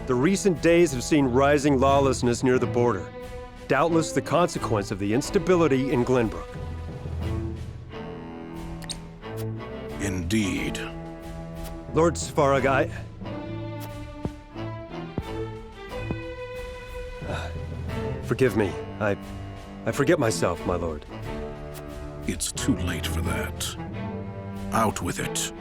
The recent days have seen rising lawlessness near the border. Doubtless the consequence of the instability in Glenbrook. Indeed. Lord Svarog, forgive me. I forget myself, my lord. It's too late for that. Out with it.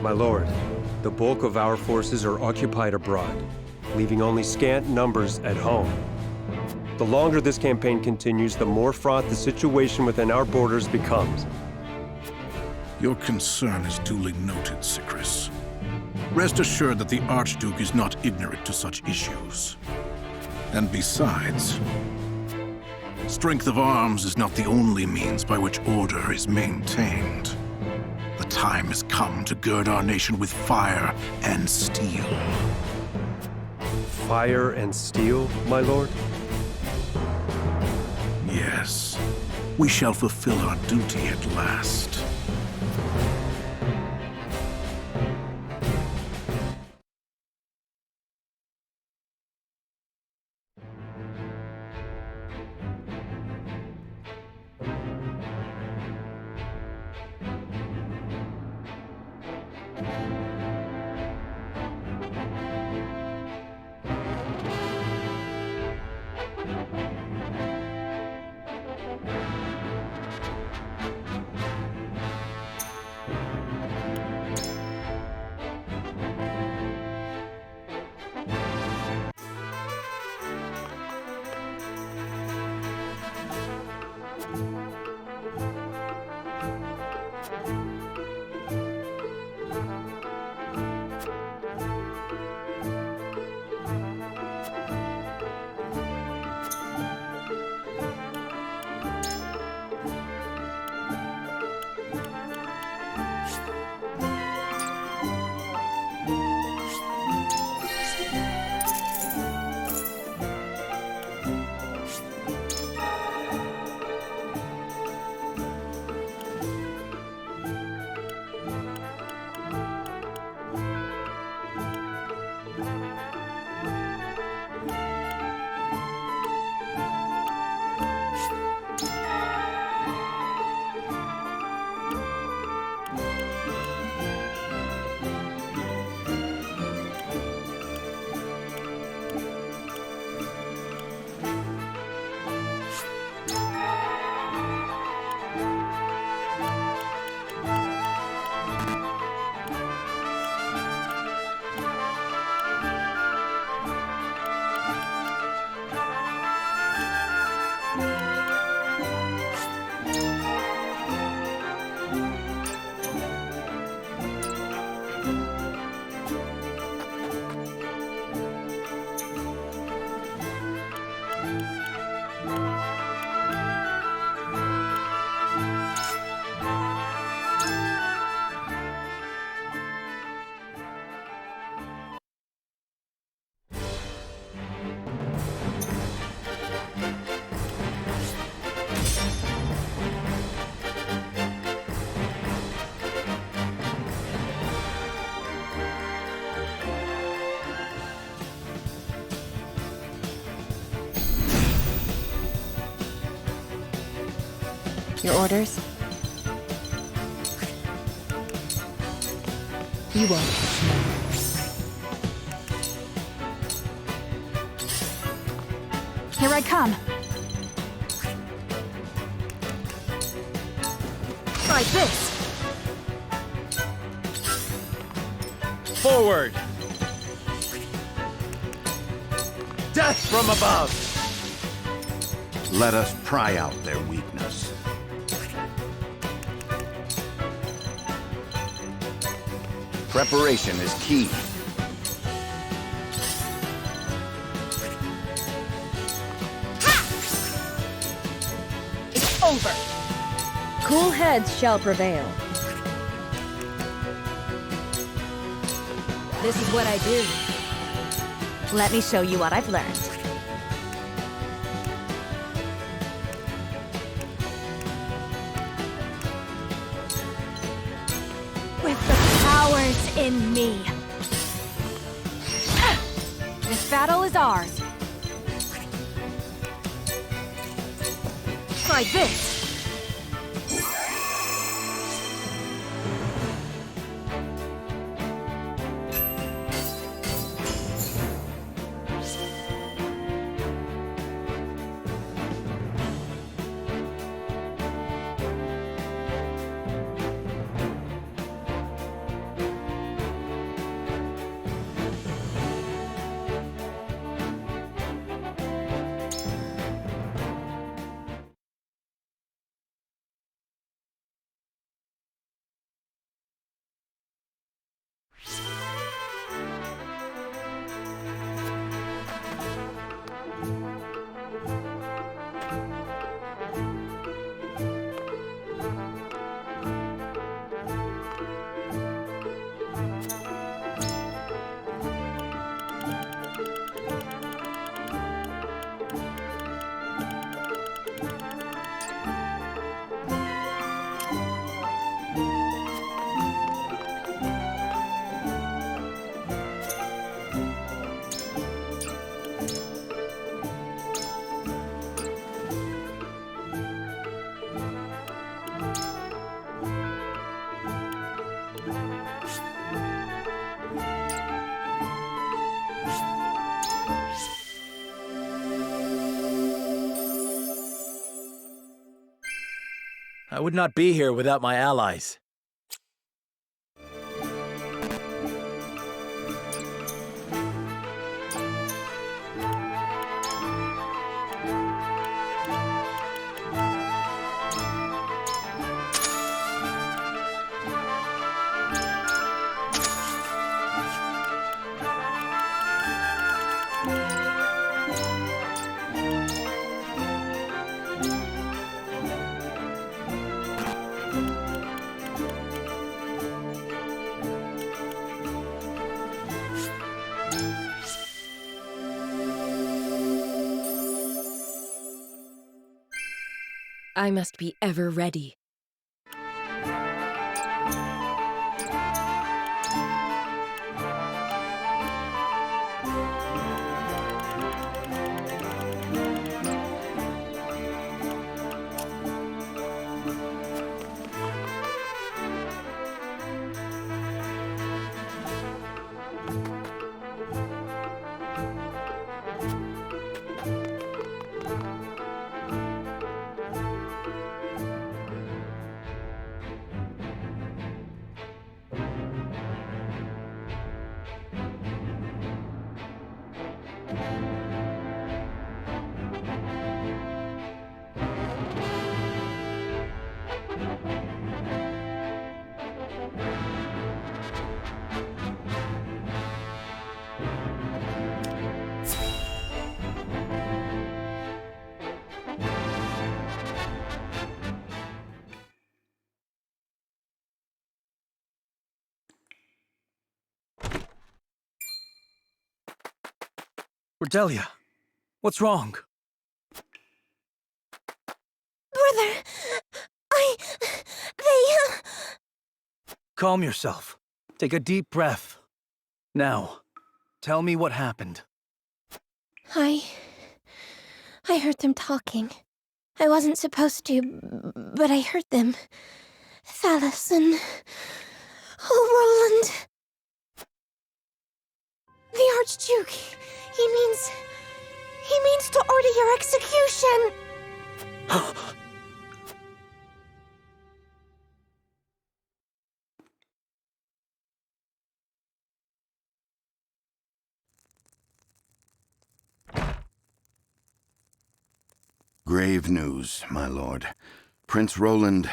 My lord, the bulk of our forces are occupied abroad, leaving only scant numbers at home. The longer this campaign continues, the more fraught the situation within our borders becomes. Your concern is duly noted, Sicris. Rest assured that the Archduke is not ignorant to such issues. And besides, strength of arms is not the only means by which order is maintained. The time has come to gird our nation with fire and steel. Fire and steel, my lord? Yes, we shall fulfill our duty at last. Your orders? You won't. Here I come. Try this. Forward! Death from above! Let us pry out their weakness. Preparation is key. It's over. Cool heads shall prevail. This is what I do. Let me show you what I've learned. With the powers in me. battle is ours. Try this. I would not be here without my allies. I must be ever ready. Cordelia, what's wrong? Brother, Calm yourself. Take a deep breath. Now, tell me what happened. I heard them talking. I wasn't supposed to, but I heard them. Thallus and... Oh, Roland. The Archduke. He means to order your execution. Grave news, my lord. Prince Roland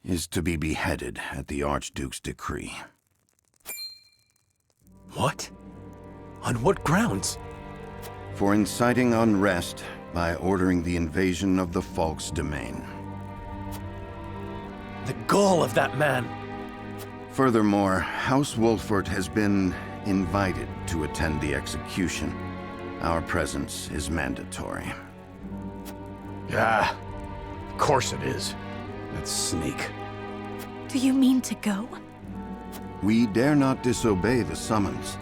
is to be beheaded at the Archduke's decree. What? On what grounds? For inciting unrest by ordering the invasion of the Falk's domain. The gall of that man! Furthermore, House Wolffert has been invited to attend the execution. Our presence is mandatory. Ah, of course it is. That sneak. Do you mean to go? We dare not disobey the summons.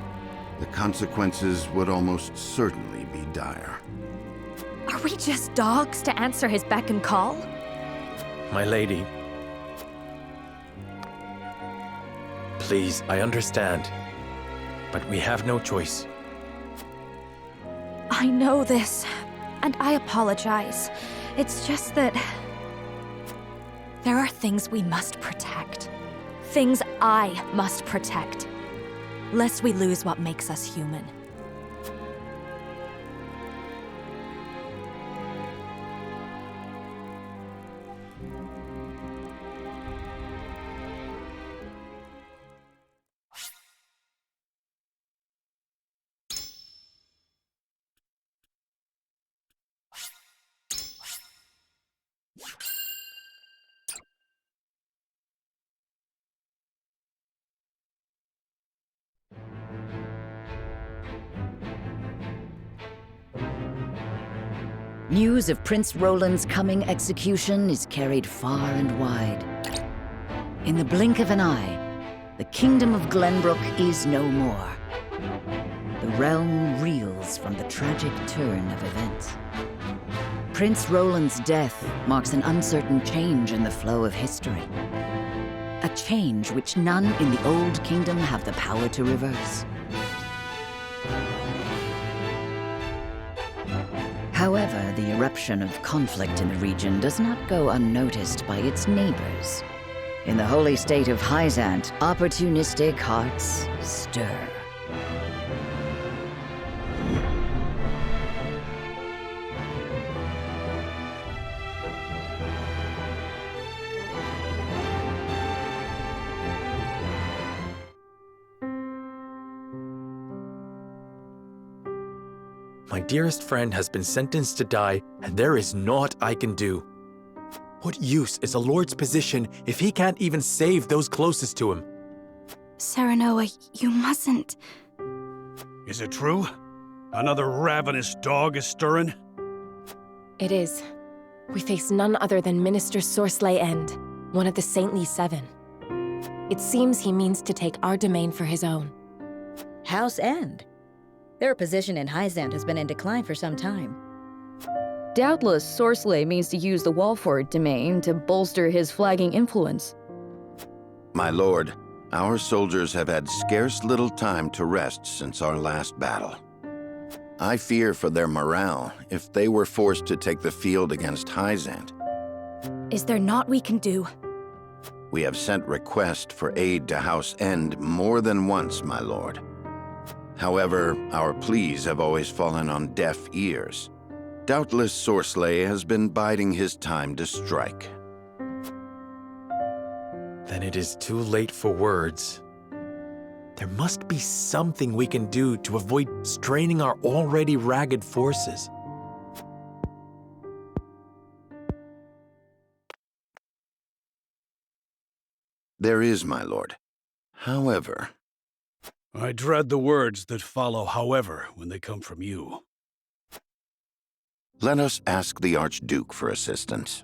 the consequences would almost certainly be dire. Are we just dogs to answer his beck and call? My lady. Please, I understand. But we have no choice. I know this, and I apologize. It's just that... there are things we must protect. Things I must protect. Lest we lose what makes us human. News of Prince Roland's coming execution is carried far and wide. In the blink of an eye, the kingdom of Glenbrook is no more. The realm reels from the tragic turn of events. Prince Roland's death marks an uncertain change in the flow of history. A change which none in the Old Kingdom have the power to reverse. However, the eruption of conflict in the region does not go unnoticed by its neighbors. In the holy state of Hyzant, opportunistic hearts stir. My dearest friend has been sentenced to die, and there is naught I can do. What use is a lord's position if he can't even save those closest to him? Serenoa, you mustn't... Is it true? Another ravenous dog is stirring? It is. We face none other than Minister Sorsley End, one of the Saintly Seven. It seems he means to take our domain for his own. House End? Their position in Hyzant has been in decline for some time. Doubtless, Sorsley means to use the Walford domain to bolster his flagging influence. My lord, our soldiers have had scarce little time to rest since our last battle. I fear for their morale if they were forced to take the field against Hyzant. Is there naught we can do? We have sent request for aid to House End more than once, my lord. However, our pleas have always fallen on deaf ears. Doubtless Sorsley has been biding his time to strike. Then it is too late for words. There must be something we can do to avoid straining our already ragged forces. There is, my lord. However... I dread the words that follow however when they come from you. Let us ask the Archduke for assistance.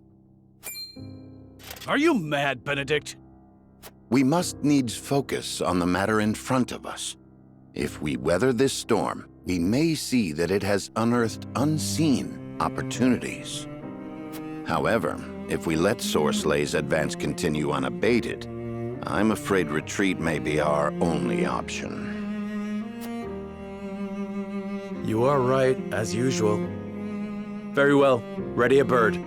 Are you mad, Benedict? We must needs focus on the matter in front of us. If we weather this storm, we may see that it has unearthed unseen opportunities. However, if we let Sorsley's advance continue unabated, I'm afraid retreat may be our only option. You are right, as usual. Very well. Ready a bird.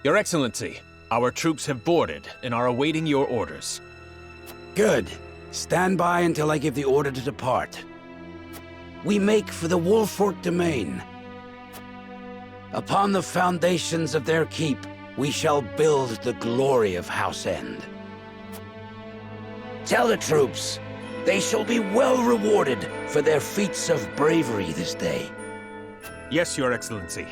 Your Excellency, our troops have boarded and are awaiting your orders. Good. Stand by until I give the order to depart. We make for the Wolfort domain. Upon the foundations of their keep, we shall build the glory of House End. Tell the troops they shall be well rewarded for their feats of bravery this day. Yes, Your Excellency.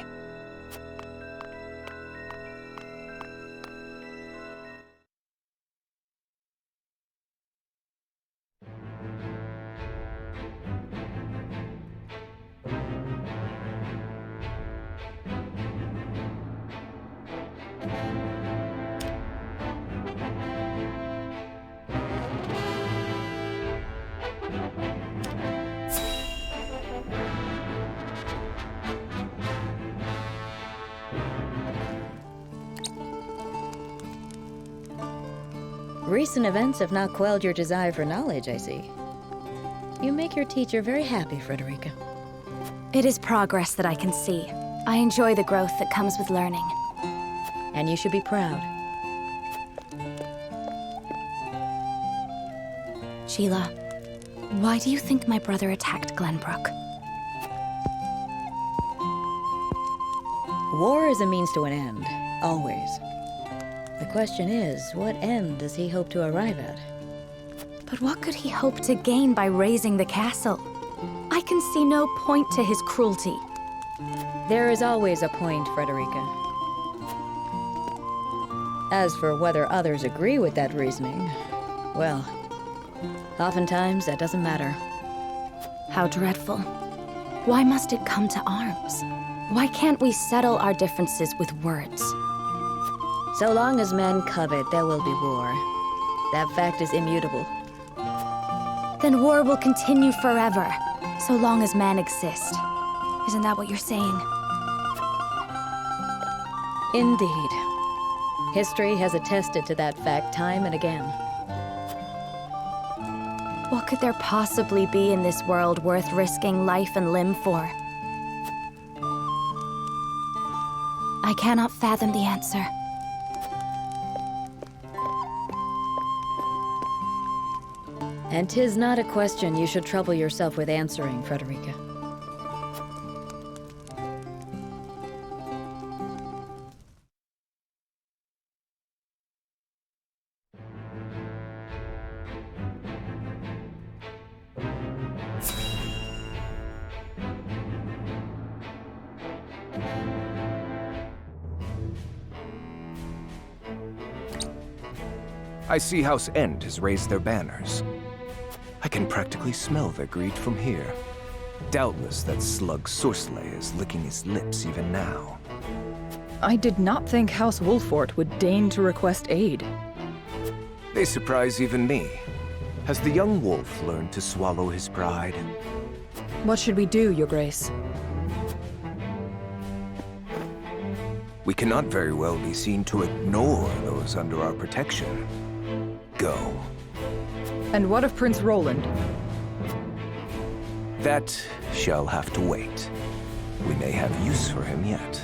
Recent events have not quelled your desire for knowledge, I see. You make your teacher very happy, Frederica. It is progress that I can see. I enjoy the growth that comes with learning. And you should be proud. Sheila, why do you think my brother attacked Glenbrook? War is a means to an end, always. The question is, what end does he hope to arrive at? But what could he hope to gain by razing the castle? I can see no point to his cruelty. There is always a point, Frederica. As for whether others agree with that reasoning, well, oftentimes that doesn't matter. How dreadful. Why must it come to arms? Why can't we settle our differences with words? So long as men covet, there will be war. That fact is immutable. Then war will continue forever, so long as men exist. Isn't that what you're saying? Indeed. History has attested to that fact time and again. What could there possibly be in this world worth risking life and limb for? I cannot fathom the answer. And 'tis not a question you should trouble yourself with answering, Frederica. I see House End has raised their banners. I can practically smell their greed from here. Doubtless that slug Sorcelet is licking his lips even now. I did not think House Wolfort would deign to request aid. They surprise even me. Has the young wolf learned to swallow his pride? What should we do, Your Grace? We cannot very well be seen to ignore those under our protection. Go. And what of Prince Roland? That shall have to wait. We may have use for him yet.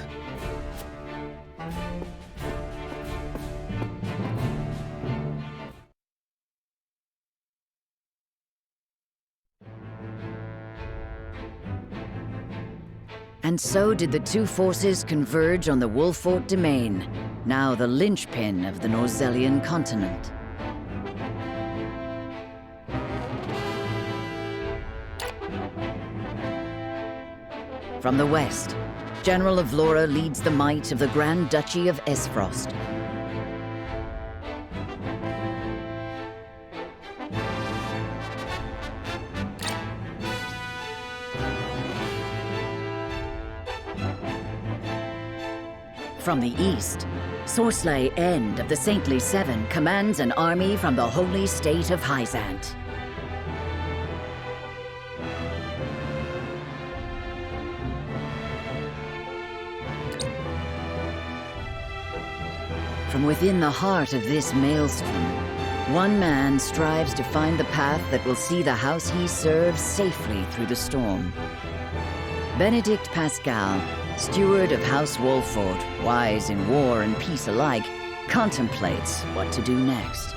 And so did the two forces converge on the Wolfort domain, now the linchpin of the Norzellian continent. From the west, General of Vlora leads the might of the Grand Duchy of Esfrost. From the east, Sorcelet End of the Saintly Seven commands an army from the holy state of Hyzant. From within the heart of this maelstrom, one man strives to find the path that will see the house he serves safely through the storm. Benedict Pascal, steward of House Wolfort, wise in war and peace alike, contemplates what to do next.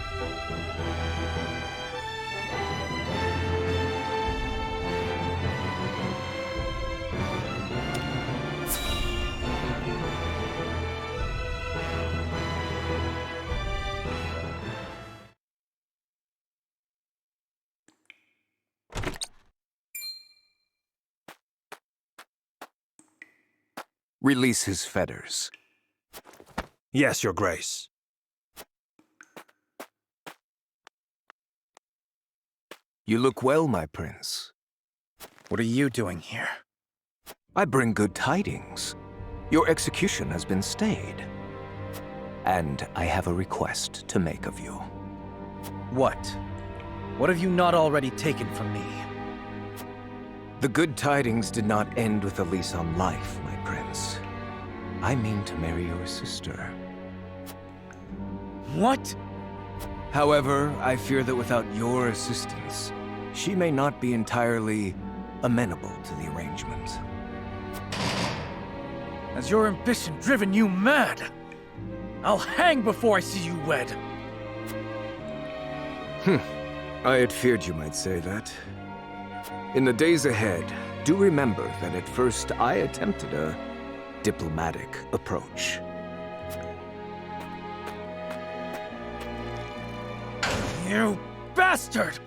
Release his fetters. Yes, Your Grace. You look well, my prince. What are you doing here? I bring good tidings. Your execution has been stayed. And I have a request to make of you. What? What have you not already taken from me? The good tidings did not end with a lease on life, my prince. I mean to marry your sister. What? However, I fear that without your assistance, she may not be entirely amenable to the arrangement. Has your ambition driven you mad? I'll hang before I see you wed. I had feared you might say that. In the days ahead, do remember that at first I attempted a diplomatic approach. You bastard!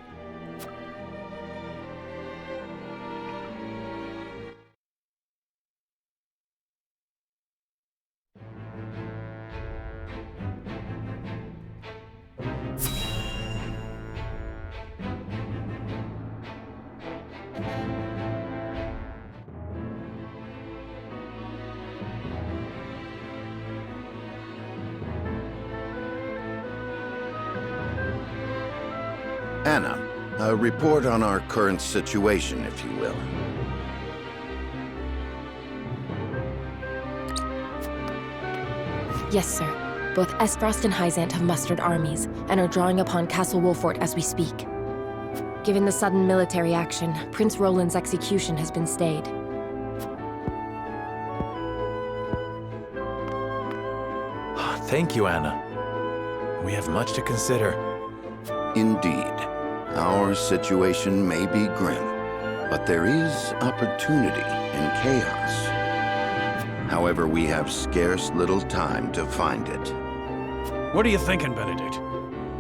Anna, a report on our current situation, if you will. Yes, sir. Both Esfrost and Hyzant have mustered armies and are drawing upon Castle Wolfort as we speak. Given the sudden military action, Prince Roland's execution has been stayed. Thank you, Anna. We have much to consider. Indeed. Our situation may be grim, but there is opportunity in chaos. However, we have scarce little time to find it. What are you thinking, Benedict?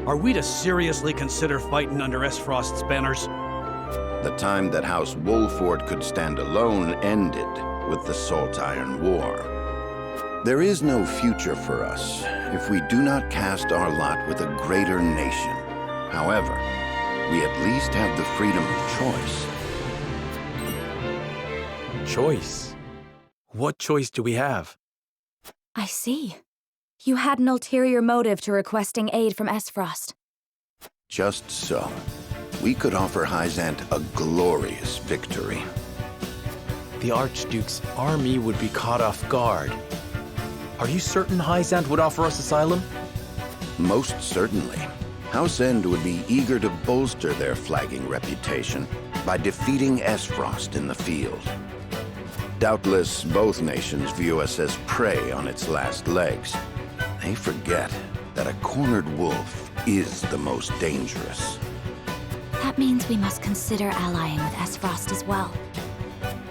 Are we to seriously consider fighting under Esfrost's banners? The time that House Wolfort could stand alone ended with the Salt Iron War. There is no future for us if we do not cast our lot with a greater nation. However, we at least have the freedom of choice. Choice? What choice do we have? I see. You had an ulterior motive to requesting aid from Esfrost. Just so. We could offer Hyzant a glorious victory. The Archduke's army would be caught off guard. Are you certain Hyzant would offer us asylum? Most certainly. House End would be eager to bolster their flagging reputation by defeating Esfrost in the field. Doubtless, both nations view us as prey on its last legs. They forget that a cornered wolf is the most dangerous. That means we must consider allying with Esfrost as well.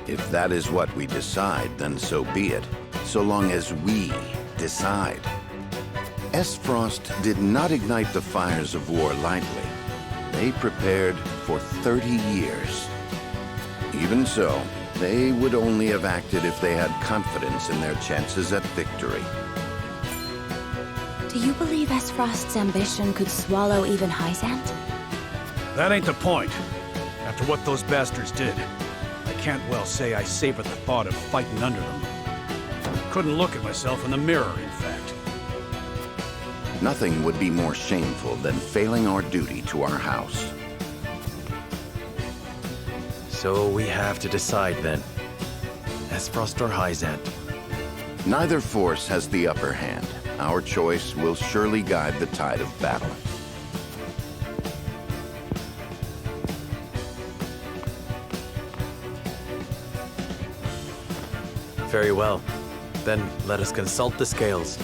If that is what we decide, then so be it, so long as we decide. Esfrost did not ignite the fires of war lightly. They prepared for 30 years. Even so, they would only have acted if they had confidence in their chances at victory. Do you believe Esfrost's ambition could swallow even Hyzant? That ain't the point. After what those bastards did, I can't well say I savor the thought of fighting under them. Couldn't look at myself in the mirror, in fact. Nothing would be more shameful than failing our duty to our house. So we have to decide then. Esfrost or Hyzant? Neither force has the upper hand. Our choice will surely guide the tide of battle. Very well. Then let us consult the scales.